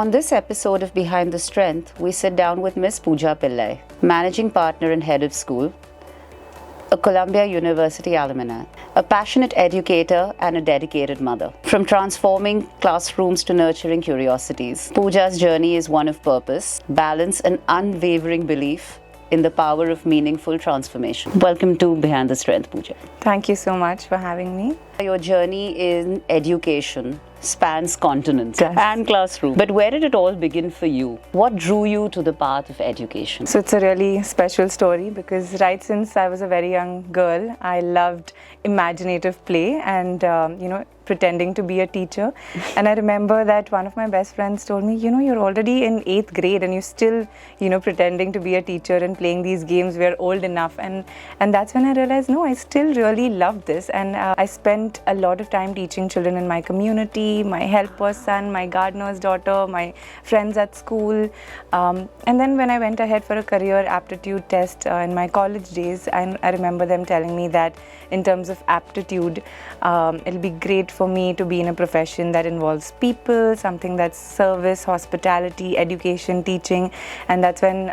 On this episode of Behind the Strength, we sit down with Miss Pooja Pillai, Managing Partner and Head of School, a Columbia University alumna, a passionate educator and a dedicated mother. From transforming classrooms to nurturing curiosities, Pooja's journey is one of purpose, balance and unwavering belief in the power of meaningful transformation. Welcome to Behind the Strength, Pooja. Thank you so much for having me. Your journey in education spans continents Yes. and classroom. But where did it all begin for you? What drew you to the path of education? So it's a really special story because right since I was a very young girl, I loved imaginative play and, pretending to be a teacher. And I remember that one of my best friends told me, you're already in 8th grade and you're still, pretending to be a teacher and playing these games. We're old enough. And that's when I realized, no, I still really love this. And I spent a lot of time teaching children in my community, my helper's son, my gardener's daughter, my friends at school. And then when I went ahead for a career aptitude test in my college days, I remember them telling me that in terms of aptitude, it'll be great for me to be in a profession that involves people, something that's service, hospitality, education, teaching. And that's when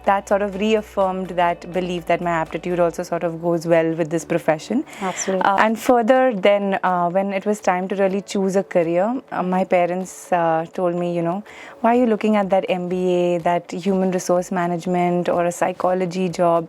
that sort of reaffirmed that belief that my aptitude also sort of goes well with this profession. Absolutely. And further then, when it was time to really choose a career, my parents told me, why are you looking at that MBA, that human resource management or a psychology job?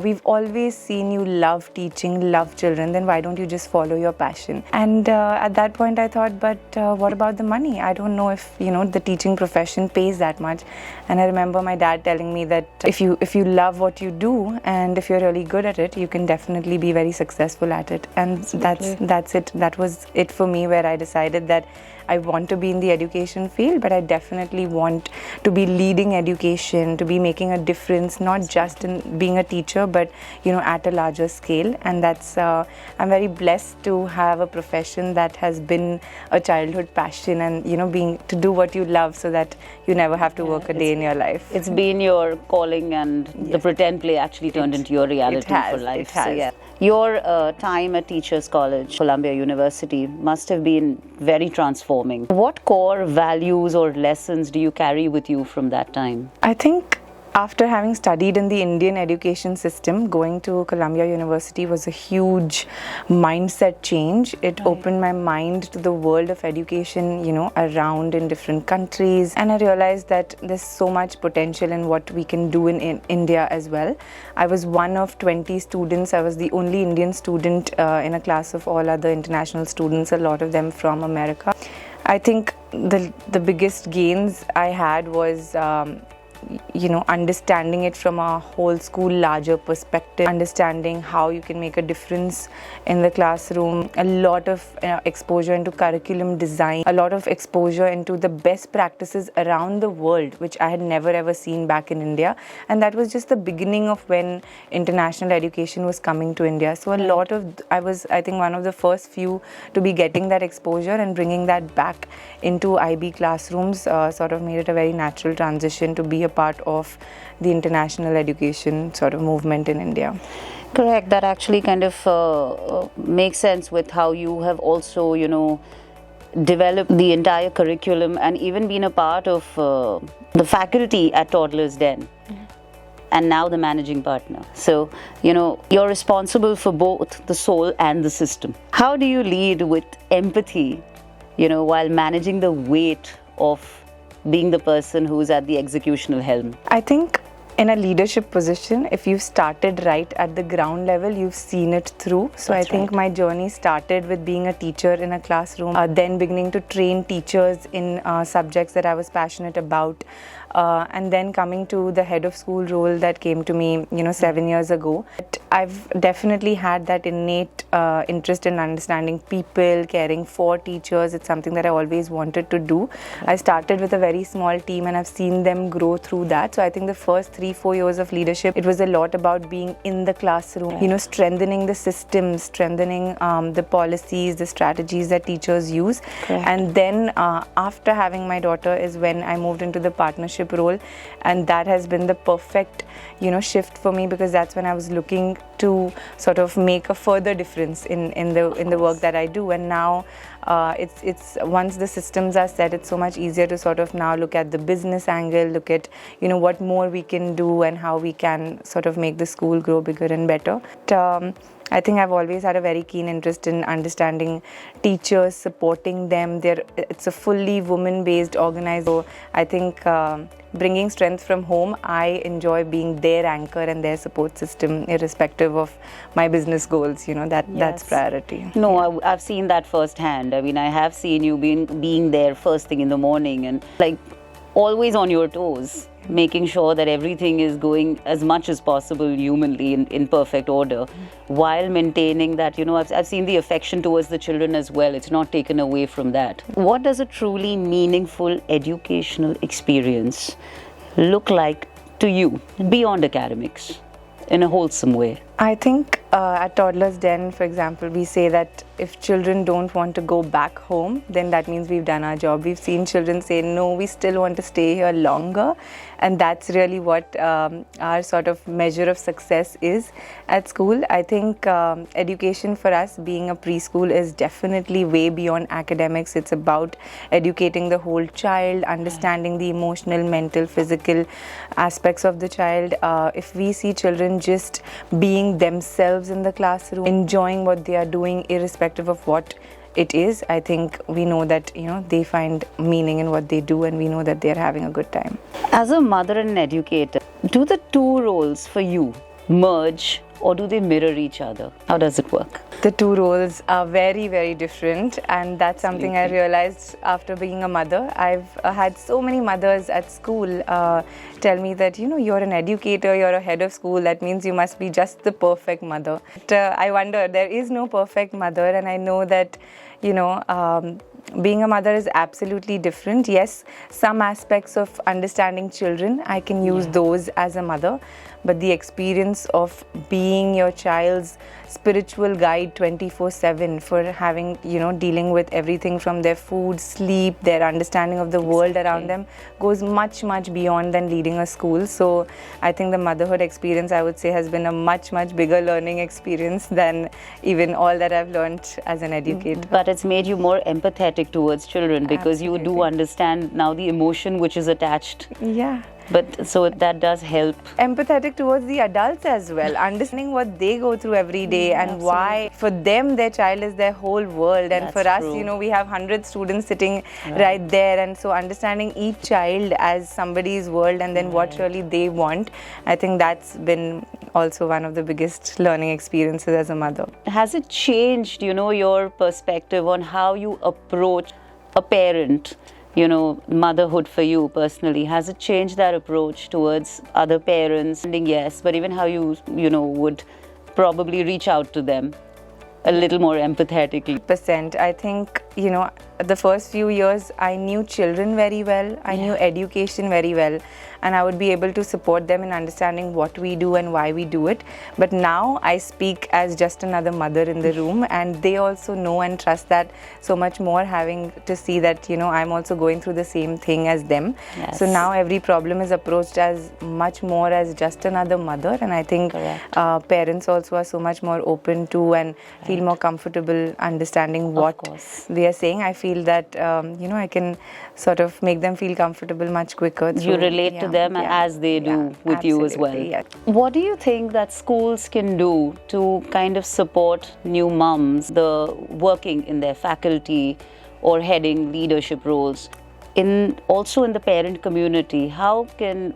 We've always seen you love teaching, love children, then why don't you just follow your passion? And at that point I thought, but what about the money? I don't know if, the teaching profession pays that much. And I remember my dad telling me that if you love what you do and if you're really good at it, you can definitely be very successful at it. And that's it. That was it for me, where I decided that I want to be in the education field, but I definitely want to be leading education, to be making a difference, not just in being a teacher, but at a larger scale. And that's I'm very blessed to have a profession that has been a childhood passion, and being to do what you love, so that you never have to work a day in your life. It's been your calling, and the pretend play actually turned into your reality for life. It has. So, yeah. Your time at Teachers College, Columbia University, must have been very transforming. What core values or lessons do you carry with you from that time? I think after having studied in the Indian education system, going to Columbia University was a huge mindset change. It opened my mind to the world of education, around in different countries. And I realized that there's so much potential in what we can do in India as well. I was one of 20 students. I was the only Indian student in a class of all other international students, a lot of them from America. I think the biggest gains I had was understanding it from a whole school larger perspective, understanding how you can make a difference in the classroom, a lot of exposure into curriculum design, a lot of exposure into the best practices around the world, which I had never ever seen back in India. And that was just the beginning of when international education was coming to India. So I was, I think, one of the first few to be getting that exposure, and bringing that back into IB classrooms sort of made it a very natural transition to be a part of the international education sort of movement in India. Correct. That actually kind of makes sense with how you have also, developed the entire curriculum and even been a part of the faculty at Toddler's Den. And now the managing partner. So, you're responsible for both the soul and the system. How do you lead with empathy, while managing the weight of being the person who's at the executional helm? I think in a leadership position, if you've started right at the ground level, you've seen it through. So I think my journey started with being a teacher in a classroom, then beginning to train teachers in subjects that I was passionate about. And then coming to the head of school role that came to me, 7 years ago. I've definitely had that innate interest in understanding people, caring for teachers. It's something that I always wanted to do. I started with a very small team and I've seen them grow through that. So I think the first 3-4 years of leadership, it was a lot about being in the classroom, strengthening the systems, strengthening the policies, the strategies that teachers use. Correct. And then after having my daughter is when I moved into the partnership role, and that has been the perfect shift for me, because that's when I was looking to sort of make a further difference in the work that I do. And now It's once the systems are set, it's so much easier to sort of now look at the business angle, look at what more we can do and how we can sort of make the school grow bigger and better. I think I've always had a very keen interest in understanding teachers, supporting them. It's a fully women-based organization. So I think bringing strength from home, I enjoy being their anchor and their support system, irrespective of my business goals. That's priority. No, I've seen that firsthand. I mean, I have seen you being there first thing in the morning and like always on your toes, making sure that everything is going as much as possible humanly in perfect order, while maintaining that, I've seen the affection towards the children as well. It's not taken away from that. What does a truly meaningful educational experience look like to you beyond academics in a wholesome way? I think at Toddler's Den, for example, we say that if children don't want to go back home, then that means we've done our job. We've seen children say, no, we still want to stay here longer. And that's really what our sort of measure of success is at school. I think education for us, being a preschool, is definitely way beyond academics. It's about educating the whole child, understanding the emotional, mental, physical aspects of the child. If we see children just being themselves in the classroom, enjoying what they are doing, irrespective of what it is, I think we know that they find meaning in what they do, and we know that they're having a good time. As a mother and an educator, do the two roles for you merge or do they mirror each other? How does it work? The two roles are very, very different, and that's something I realized after being a mother. I've had so many mothers at school tell me that, you're an educator, you're a head of school, that means you must be just the perfect mother. But, I wonder, there is no perfect mother, and I know that, being a mother is absolutely different. Yes, some aspects of understanding children, I can use those as a mother, but the experience of being your child's spiritual guide 24/7, for having, dealing with everything from their food, sleep, their understanding of the world around them, goes much, much beyond than leading a school. So I think the motherhood experience, I would say, has been a much, much bigger learning experience than even all that I've learned as an educator. But it's made you more empathetic towards children, because you do understand now the emotion which is attached. Yeah. But so that does help. Empathetic towards the adults as well, understanding what they go through every day and why for them their child is their whole world, and for us, we have 100 students sitting right there, and so understanding each child as somebody's world and then what really they want, I think that's been also one of the biggest learning experiences as a mother. Has it changed, your perspective on how you approach a parent? Motherhood for you personally, has it changed that approach towards other parents? Yes, but even how you would probably reach out to them a little more empathetically. I think, the first few years I knew children very well, I knew education very well, and I would be able to support them in understanding what we do and why we do it. But now I speak as just another mother in the room, and they also know and trust that so much more, having to see that, I'm also going through the same thing as them. Yes. So now every problem is approached as much more as just another mother, and I think parents also are so much more open to and feel more comfortable understanding what they are saying. I feel that, I can sort of make them feel comfortable much quicker. You relate to them as they do with you as well. Yeah. What do you think that schools can do to kind of support new mums, working in their faculty or heading leadership roles, also in the parent community? How can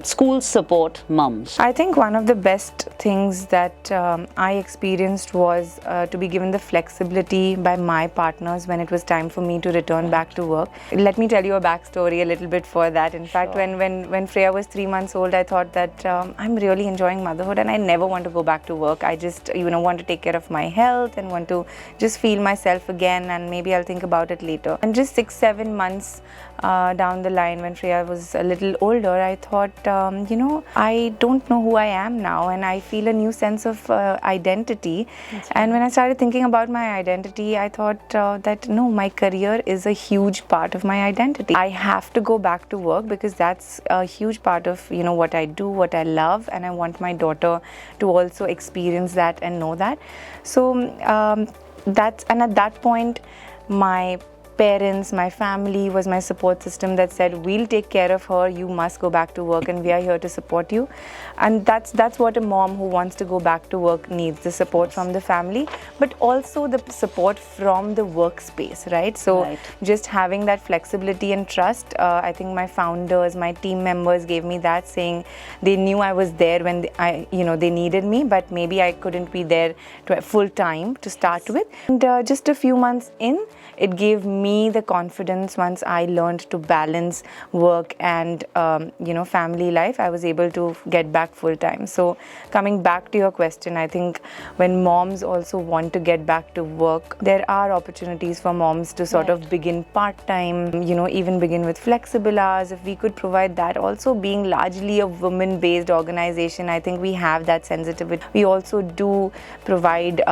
schools support mums? I think one of the best things that I experienced was to be given the flexibility by my partners when it was time for me to return back to work. Let me tell you a backstory a little bit for that. In fact, when Freya was 3 months old, I thought that I'm really enjoying motherhood and I never want to go back to work. I just want to take care of my health and want to just feel myself again, and maybe I'll think about it later. And just 6-7 months down the line, when Freya was a little older, I thought, I don't know who I am now, and I feel a new sense of identity. And when I started thinking about my identity, I thought that no, my career is a huge part of my identity. I have to go back to work because that's a huge part of what I do, what I love, and I want my daughter to also experience that and know that. So and at that point, my parents, my family was my support system that said, we'll take care of her, you must go back to work and we are here to support you. And that's what a mom who wants to go back to work needs, the support from the family, but also the support from the workspace, right? So just having that flexibility and trust, I think my founders, my team members gave me that, saying they knew I was there when they needed me, but maybe I couldn't be there full time to start with. And just a few months in, it gave me the confidence. Once I learned to balance work and family life, I was able to get back full time. So coming back to your question, I think when moms also want to get back to work, there are opportunities for moms to sort of begin part-time, even begin with flexible hours. If we could provide that, also being largely a women-based organization, I think we have that sensitivity. We also do provide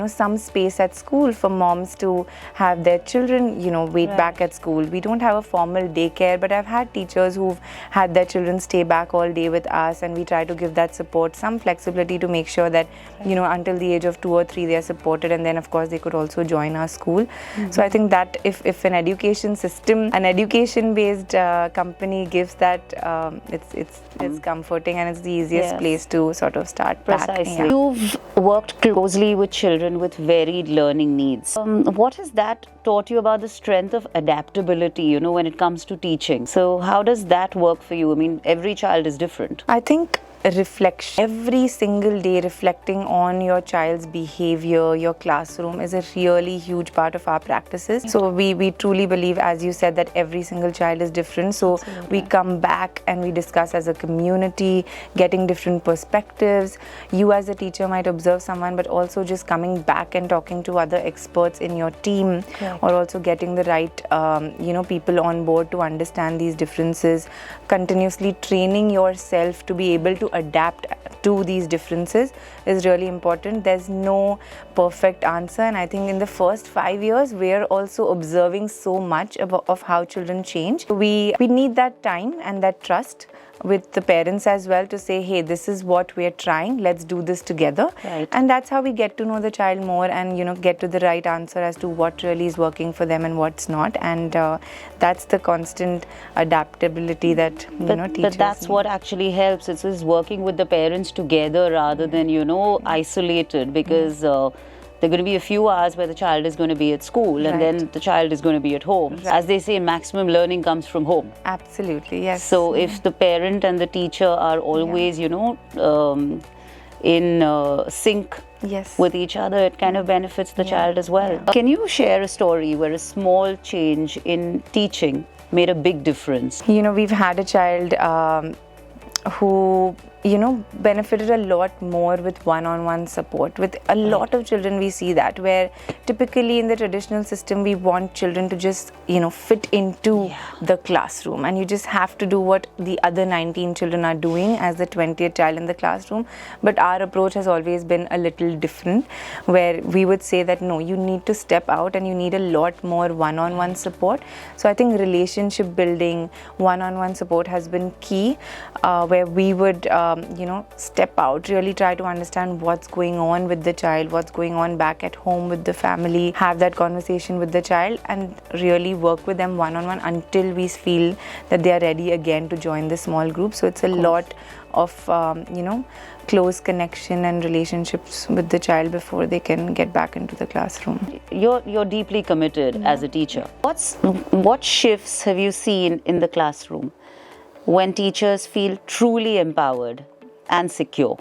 some space at school for moms to have their children wait back at school. We don't have a formal daycare, but I've had teachers who've had their children stay back all day with us, and we try to give that support, some flexibility to make sure that until the age of 2 or 3 they are supported, and then of course they could also join our school. So I think that if an education system, an education based company gives that, it's comforting, and it's the easiest place to sort of start. Precisely. You've worked closely with children with varied learning needs. What has that taught you about the strength of adaptability, when it comes to teaching? So how does that work for you? I mean, every child is different. I think reflection, every single day reflecting on your child's behavior, your classroom, is a really huge part of our practices. So we truly believe, as you said, that every single child is different. So we come back and we discuss as a community, getting different perspectives. You as a teacher might observe someone, but also just coming back and talking to other experts in your team, or also getting the right people on board to understand these differences, continuously training yourself to be able to adapt to these differences is really important. There's no perfect answer, and I think in the first 5 years we're also observing so much of how children change. We need that time and that trust with the parents as well to say, hey, this is what we're trying, let's do this together. And that's how we get to know the child more and get to the right answer as to what really is working for them and what's not. And that's the constant adaptability that teachers but that's need. what actually helps. It's working with the parents together rather than isolated, because there are going to be a few hours where the child is going to be at school, and then the child is going to be at home. As they say, maximum learning comes from home. Absolutely, yes. So if the parent and the teacher are always, in sync with each other, it kind of benefits the child as well. Can you share a story where a small change in teaching made a big difference? We've had a child who benefited a lot more with one-on-one support. With a lot of children we see that, where typically in the traditional system we want children to just fit into the classroom, and you just have to do what the other 19 children are doing as the 20th child in the classroom. But our approach has always been a little different, where we would say that no, you need to step out and you need a lot more one-on-one support. So I think relationship building, one-on-one support has been key, where we would step out, really try to understand what's going on with the child, what's going on back at home with the family, have that conversation with the child and really work with them one-on-one until we feel that they are ready again to join the small group. So it's a lot of close connection and relationships with the child before they can get back into the classroom. You're deeply committed as a teacher. What shifts have you seen in the classroom when teachers feel truly empowered and secure?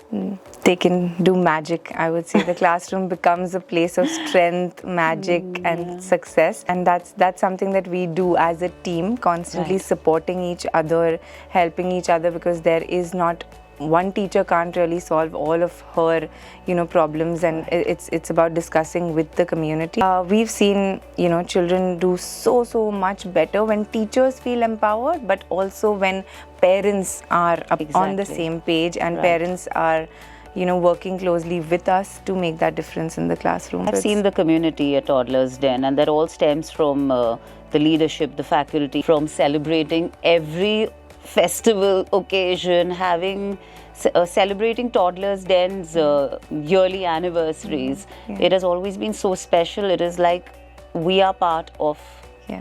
They can do magic. I would say the classroom becomes a place of strength, magic and success, and that's something that we do as a team, constantly supporting each other, helping each other, because there is not one teacher can't really solve all of her problems, and it's about discussing with the community. We've seen children do so much better when teachers feel empowered, but also when parents are on the same page and parents are working closely with us to make that difference in the classroom. I've seen the community at Toddler's Den, and that all stems from the leadership, the faculty, from celebrating every festival occasion, celebrating Toddler's Den's yearly anniversaries. It has always been so special. It is like we are part of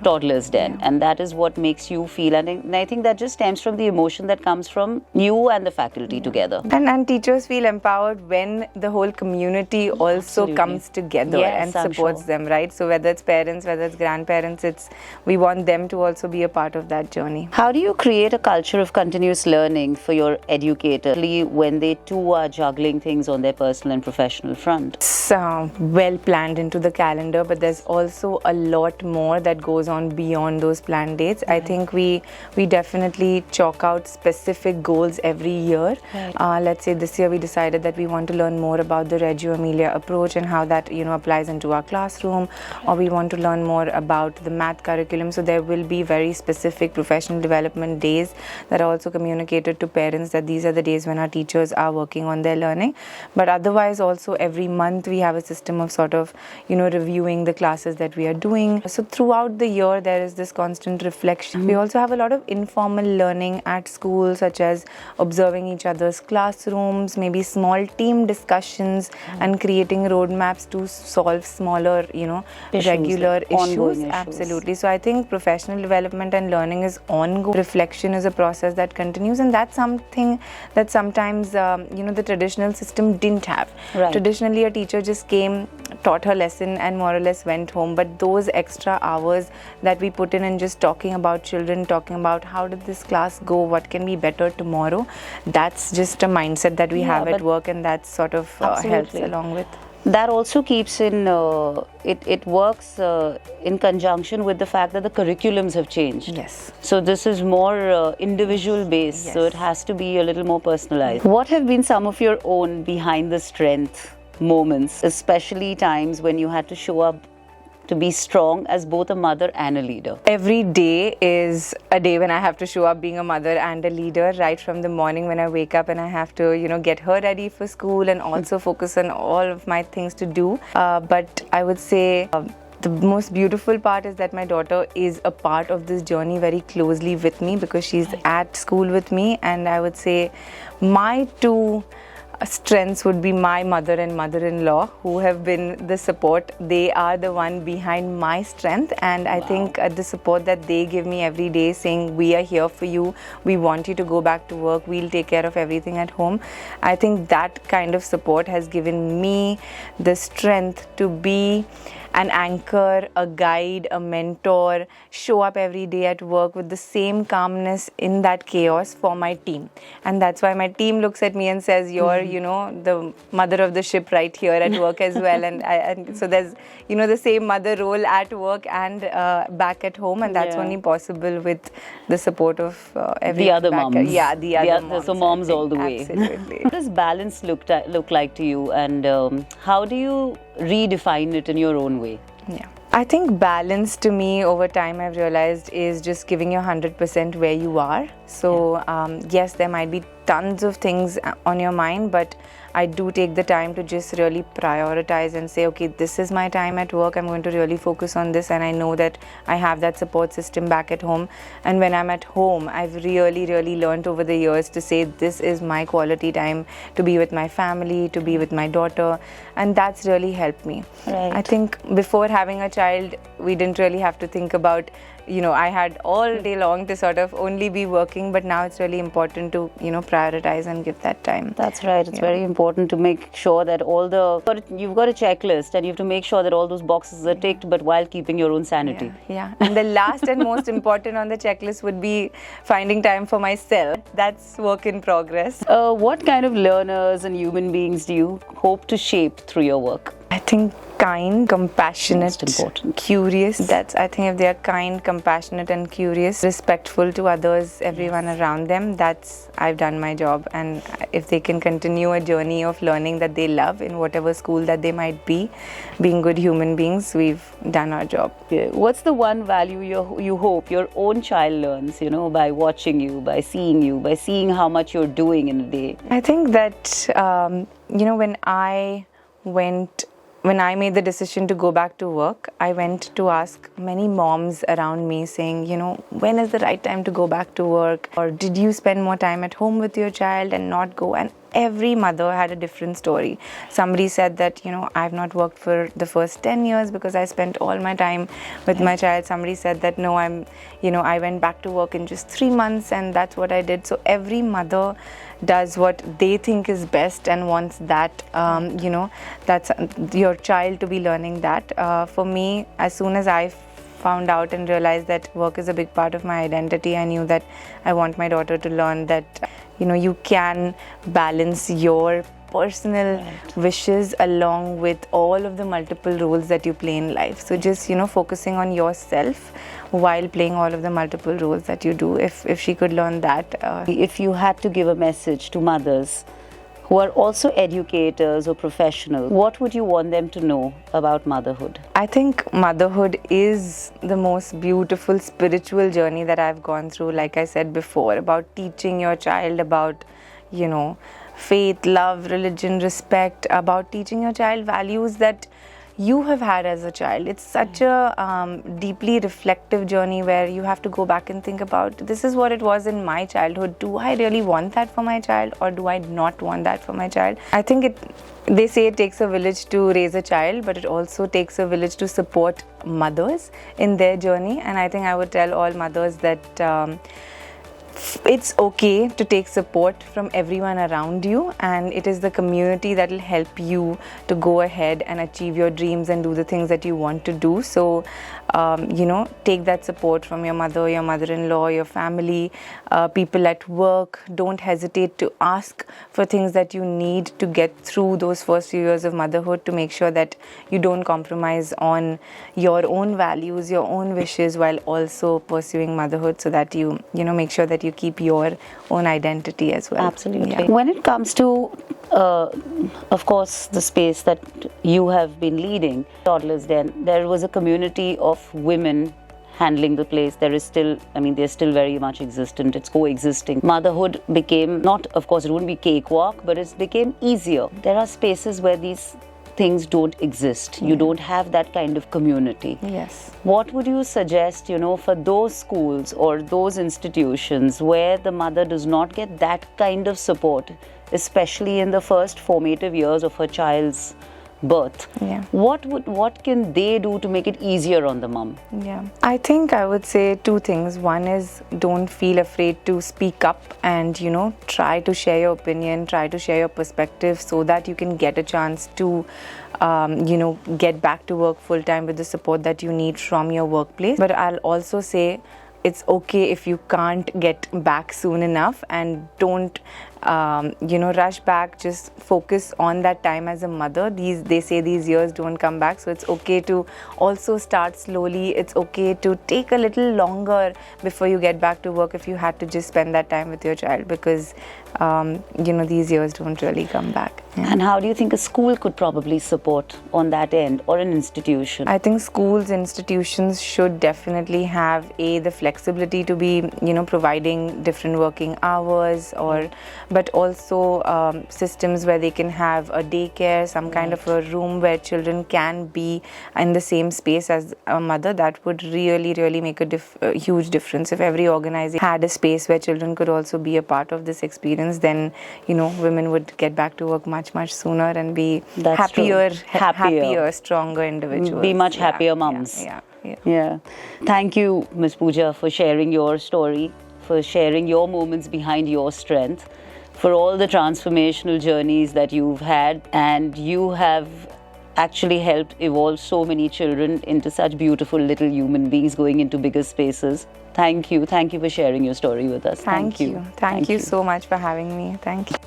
toddler's den, and that is what makes you feel, and I think that just stems from the emotion that comes from you and the faculty together. And teachers feel empowered when the whole community also comes together and supports them, right? So whether it's parents, whether it's grandparents, we want them to also be a part of that journey. How do you create a culture of continuous learning for your educator when they too are juggling things on their personal and professional front? It's well planned into the calendar, but there's also a lot more that goes on beyond those planned dates. I think we definitely chalk out specific goals every year. Let's say this year we decided that we want to learn more about the Reggio Emilia approach and how that applies into our classroom, or we want to learn more about the math curriculum. So there will be very specific professional development days that are also communicated to parents that these are the days when our teachers are working on their learning. But otherwise also every month we have a system of sort of reviewing the classes that we are doing. So throughout the year there is this constant reflection. We also have a lot of informal learning at school, such as observing each other's classrooms, maybe small team discussions, and creating roadmaps to solve smaller regular issues. Absolutely. So I think professional development and learning is ongoing. Reflection is a process that continues, and that's something that sometimes the traditional system didn't have. Traditionally a teacher just came, taught her lesson and more or less went home, but those extra hours that we put in just talking about children, talking about how did this class go, what can be better tomorrow, that's just a mindset that we have at work, and that sort of helps along with. That also keeps in, it works in conjunction with the fact that the curriculums have changed. Yes. So this is more individual based, so it has to be a little more personalized. What have been some of your own behind the strength moments, especially times when you had to show up to be strong as both a mother and a leader? Every day is a day when I have to show up being a mother and a leader, right from the morning when I wake up and I have to, get her ready for school and also focus on all of my things to do. But I would say the most beautiful part is that my daughter is a part of this journey very closely with me, because she's at school with me, and I would say my two strengths would be my mother and mother-in-law, who have been the support. They are the one behind my strength, and I think the support that they give me every day, saying we are here for you, we want you to go back to work, we'll take care of everything at home. I think that kind of support has given me the strength to be an anchor, a guide, a mentor, show up every day at work with the same calmness in that chaos for my team. And that's why my team looks at me and says, you're, the mother of the ship right here at work as well. And so there's, the same mother role at work and back at home. And that's only possible with the support of the other moms. The other moms. So moms all the way. Absolutely. What does balance look like to you, and how do you redefine it in your own way? Yeah. I think balance to me over time, I've realized, is just giving your 100% where you are. So yes, there might be tons of things on your mind, but I do take the time to just really prioritize and say, okay, this is my time at work, I'm going to really focus on this, and I know that I have that support system back at home. And when I'm at home, I've really learned over the years to say, this is my quality time to be with my family, to be with my daughter, and that's really helped me. I think before having a child, we didn't really have to think about, I had all day long to sort of only be working, but now it's really important to, prioritize and give that time. That's right. It's very important to make sure that you've got a checklist, and you have to make sure that all those boxes are ticked, but while keeping your own sanity. Yeah. And the last and most important on the checklist would be finding time for myself. That's work in progress. What kind of learners and human beings do you hope to shape through your work? I think kind, compassionate, curious. I think if they are kind, compassionate and curious, respectful to others, everyone around them, I've done my job. And if they can continue a journey of learning that they love in whatever school that they might be, being good human beings, we've done our job. What's the one value you hope your own child learns, by watching you, by seeing how much you're doing in a day? I think that, when I made the decision to go back to work, I went to ask many moms around me saying, when is the right time to go back to work? Or did you spend more time at home with your child and not go? And every mother had a different story. Somebody said that, I've not worked for the first 10 years because I spent all my time with my child. Somebody said that, no, I went back to work in just 3 months and that's what I did. So every mother does what they think is best and wants that, that's your child to be learning that. For me, as soon as I found out and realized that work is a big part of my identity, I knew that I want my daughter to learn that, you can balance your personal wishes along with all of the multiple roles that you play in life. So just, focusing on yourself while playing all of the multiple roles that you do, if she could learn that. If you had to give a message to mothers who are also educators or professionals, what would you want them to know about motherhood? I think motherhood is the most beautiful spiritual journey that I've gone through, like I said before, about teaching your child about, faith, love, religion, respect, about teaching your child values that you have had as a child. It's such a deeply reflective journey where you have to go back and think about, this is what it was in my childhood. Do I really want that for my child, or do I not want that for my child? I think they say it takes a village to raise a child, but it also takes a village to support mothers in their journey. And I think I would tell all mothers that it's okay to take support from everyone around you, and it is the community that will help you to go ahead and achieve your dreams and do the things that you want to do. So take that support from your mother, your mother-in-law, your family, people at work. Don't hesitate to ask for things that you need to get through those first few years of motherhood, to make sure that you don't compromise on your own values, your own wishes, while also pursuing motherhood, so that you make sure that you keep your own identity as well. Absolutely. Yeah. When it comes to, of course, the space that you have been leading, Toddlers Den, there was a community of women handling the place. There is still, they're still very much existent. It's coexisting. Motherhood became not, of course, it wouldn't be cakewalk, but it became easier. There are spaces where these things don't exist. You don't have that kind of community. Yes. What would you suggest, for those schools or those institutions where the mother does not get that kind of support, especially in the first formative years of her child's birth? Yeah. What can they do to make it easier on the mom? Yeah, I think I would say two things. One is, don't feel afraid to speak up and try to share your opinion, try to share your perspective, so that you can get a chance to get back to work full time with the support that you need from your workplace. But I'll also say, it's okay if you can't get back soon enough, and don't rush back. Just focus on that time as a mother. They say these years don't come back, so it's okay to also start slowly. It's okay to take a little longer before you get back to work if you had to just spend that time with your child, because these years don't really come back. Yeah. And how do you think a school could probably support on that end, or an institution? I think schools, institutions should definitely have the flexibility to be providing different working hours, but also systems where they can have a daycare, some kind of a room where children can be in the same space as a mother. That would really make a huge difference. If every organization had a space where children could also be a part of this experience, then women would get back to work much sooner and be happier, stronger individuals. Be much happier mums. Yeah. Thank you, Ms. Pooja, for sharing your story, for sharing your moments behind your strength, for all the transformational journeys that you've had, and you have actually helped evolve so many children into such beautiful little human beings going into bigger spaces. Thank you for sharing your story with us. Thank you so much for having me. Thank you.